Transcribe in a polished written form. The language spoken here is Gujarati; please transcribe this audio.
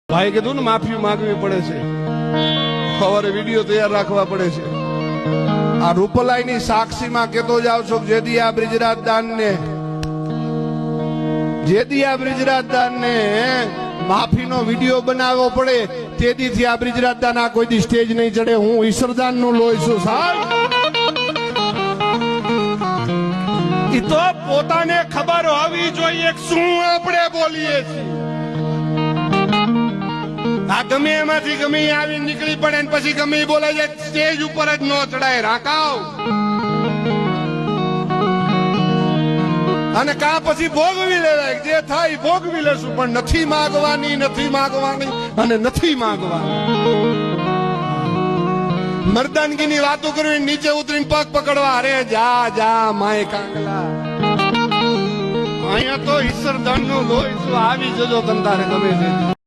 ભાઈ કીધું ને માફી માંગવી પડે છે, સવારે વિડીયો તૈયાર રાખવા પડે છે। આ રૂપલાઈની સાક્ષીમાં કેતો જાવ છો જેદી આ બ્રિજરાજદાનને માફીનો વિડીયો બનાવવો પડે તેદીથી આ બ્રિજરાજદાન આ કોઈ દી સ્ટેજ નહીં ચડે। હું ઈશ્વરદાન નું લોહી છું સાહેબ। ઈ તો પોતાને ખબર હોવી જોઈએ શું આપણે બોલીએ છીએ। આ ગમે એમાંથી ગમે આવી નીકળી પડે ને પછી ગમે બોલે છે સ્ટેજ ઉપર જ ન ચડાય રાકાવ, અને કા પછી ભોગવી લેવાય, જે થાય ભોગવી લેશું, પણ નથી માગવાની અને નથી માગવાની। મર્દાનગીની વાતો કરવી, નીચે ઉતરીને પગ પકડવા, અરે જા જા માય કાંગલા। અહીંયા તો ઈશ્વરદાન નું લોહી આવી જજો તમ તારે ગમે તે।